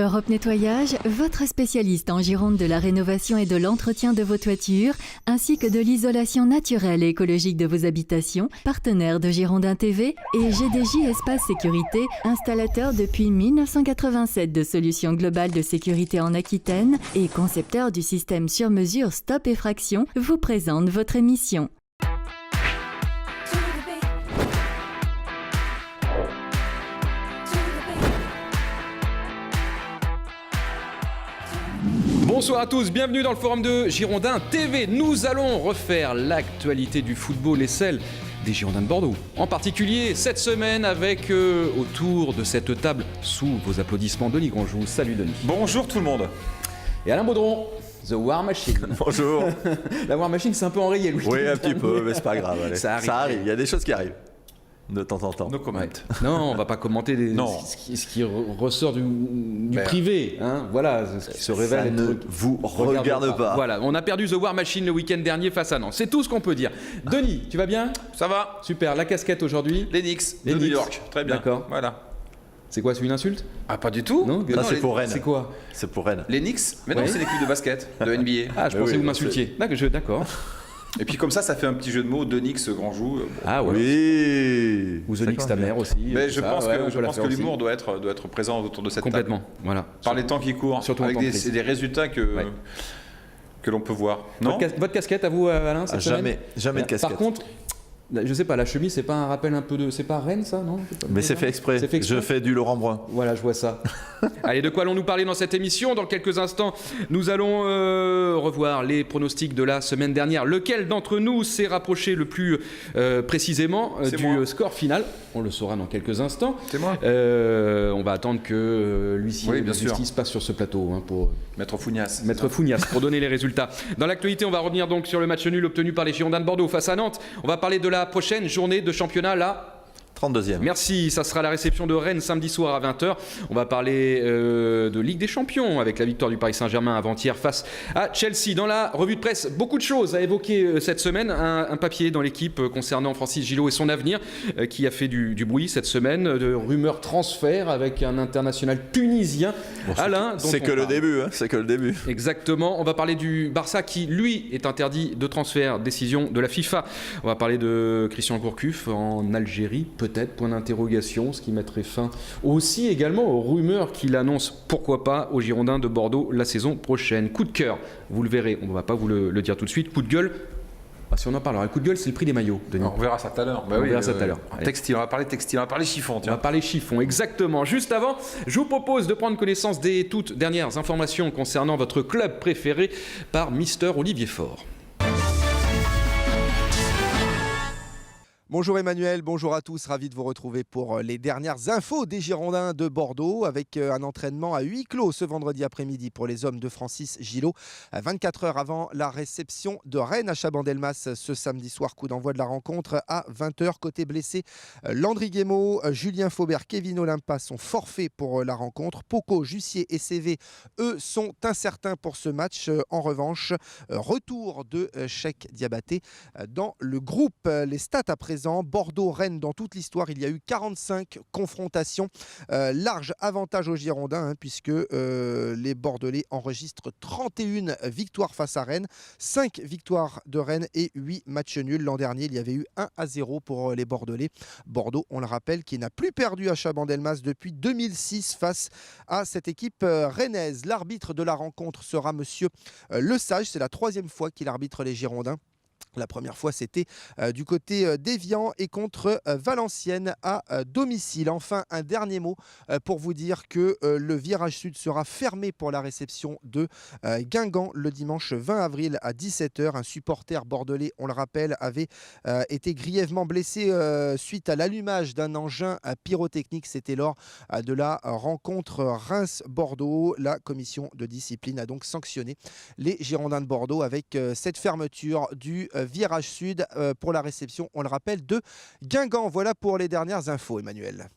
Europe Nettoyage, votre spécialiste en Gironde de la rénovation et de l'entretien de vos toitures, ainsi que de l'isolation naturelle et écologique de vos habitations, partenaire de Girondin TV et GDJ Espace Sécurité, installateur depuis 1987 de solutions globales de sécurité en Aquitaine et concepteur du système sur mesure Stop Effraction, vous présente votre émission. Bonsoir à tous, bienvenue dans le forum de Girondin TV. Nous allons refaire l'actualité du football et celle des Girondins de Bordeaux. En particulier cette semaine avec autour de cette table, sous vos applaudissements, Denis Grandjou. Salut Denis. Bonjour tout le monde. Et Alain Baudron, The War Machine. Bonjour. La War Machine c'est un peu enrayé, Louis. Oui, un petit peu, mais c'est pas grave. Allez. Ça arrive, il y a des choses qui arrivent. De temps en temps. No comment. Non, on va pas commenter ce qui ressort du privé. Hein, voilà, ce qui se révèle. Ça ne vous regarde pas. Voilà, on a perdu The War Machine le week-end dernier face à Nantes. C'est tout ce qu'on peut dire. Denis, tu vas bien ? Ça va. Super, la casquette aujourd'hui ? Les Knicks de New York. Très bien. D'accord. Voilà. C'est quoi, c'est une insulte ? Ah, pas du tout. Non, ça, c'est pour Rennes. C'est quoi ? C'est pour Rennes. Les Knicks. Mais non, c'est l'équipe de basket de NBA. Ah, je pensais que vous m'insultiez. D'accord. Et puis comme ça fait un petit jeu de mots, de Knicks, Grandjou. Ah ouais. Oui. Ou The Knicks ta mère aussi. Mais je pense que l'humour doit être présent autour de cette table. Complètement, voilà. Par les temps qui courent, surtout avec des résultats que l'on peut voir. Non. Votre casquette à vous, Alain, cette semaine ? Jamais de casquette. Par contre, je sais pas, la chemise, c'est pas un rappel un peu de... C'est pas Rennes, ça, non ? Mais c'est fait exprès. Je fais du Laurent Brun. Voilà, je vois ça. Allez, de quoi allons-nous parler dans cette émission ? Dans quelques instants, nous allons revoir les pronostics de la semaine dernière. Lequel d'entre nous s'est rapproché le plus précisément du score final ? On le saura dans quelques instants. C'est moi. On va attendre que l'huissier de justice passe sur ce plateau pour... Maître Fougnas. Maître Fougnas, pour donner les résultats. Dans l'actualité, on va revenir donc sur le match nul obtenu par les Girondins de Bordeaux face à Nantes. On va parler de la prochaine journée de championnat, la 32e. Merci, ça sera la réception de Rennes samedi soir à 20h. On va parler de Ligue des Champions avec la victoire du Paris Saint-Germain avant-hier face à Chelsea. Dans la revue de presse, beaucoup de choses à évoquer cette semaine. Un papier dans l'équipe concernant Francis Gillot et son avenir qui a fait du bruit cette semaine. De rumeurs transfert avec un international tunisien. Bon, Alain, c'est que le début, c'est que le début. Exactement. On va parler du Barça qui, lui, est interdit de transfert. Décision de la FIFA. On va parler de Christian Gourcuff en Algérie, peut-être, point d'interrogation, ce qui mettrait fin aussi également aux rumeurs qu'il annonce, pourquoi pas, aux Girondins de Bordeaux la saison prochaine. Coup de cœur, vous le verrez, on ne va pas vous le dire tout de suite. Coup de gueule, si on en parle, alors le coup de gueule, c'est le prix des maillots, Denis. On verra ça tout à l'heure. On verra ça tout à l'heure. Textile, on va parler textile, on va parler chiffon. On va parler chiffon, exactement. Juste avant, je vous propose de prendre connaissance des toutes dernières informations concernant votre club préféré par Mister Olivier Faure. Bonjour Emmanuel, bonjour à tous, ravi de vous retrouver pour les dernières infos des Girondins de Bordeaux avec un entraînement à huis clos ce vendredi après-midi pour les hommes de Francis Gillot, 24 heures avant la réception de Rennes à Chabandelmas ce samedi soir, coup d'envoi de la rencontre à 20h. Côté blessé, Landry Guémeau, Julien Faubert, Kevin Olympa sont forfaits pour la rencontre. Poco, Jussier et CV, eux, sont incertains pour ce match. En revanche, retour de Cheikh Diabaté dans le groupe. Les stats à présent, Bordeaux-Rennes, dans toute l'histoire, il y a eu 45 confrontations. Large avantage aux Girondins, puisque les Bordelais enregistrent 31 victoires face à Rennes, 5 victoires de Rennes et 8 matchs nuls. L'an dernier, il y avait eu 1-0 pour les Bordelais. Bordeaux, on le rappelle, qui n'a plus perdu à Chabandelmas depuis 2006 face à cette équipe rennaise. L'arbitre de la rencontre sera monsieur Lesage. C'est la 3e fois qu'il arbitre les Girondins. La première fois, c'était du côté d'Évian et contre Valenciennes à domicile. Enfin, un dernier mot pour vous dire que le virage sud sera fermé pour la réception de Guingamp le dimanche 20 avril à 17h. Un supporter bordelais, on le rappelle, avait été grièvement blessé suite à l'allumage d'un engin pyrotechnique. C'était lors de la rencontre Reims-Bordeaux. La commission de discipline a donc sanctionné les Girondins de Bordeaux avec cette fermeture du virage sud pour la réception, on le rappelle, de Guingamp. Voilà pour les dernières infos, Emmanuel.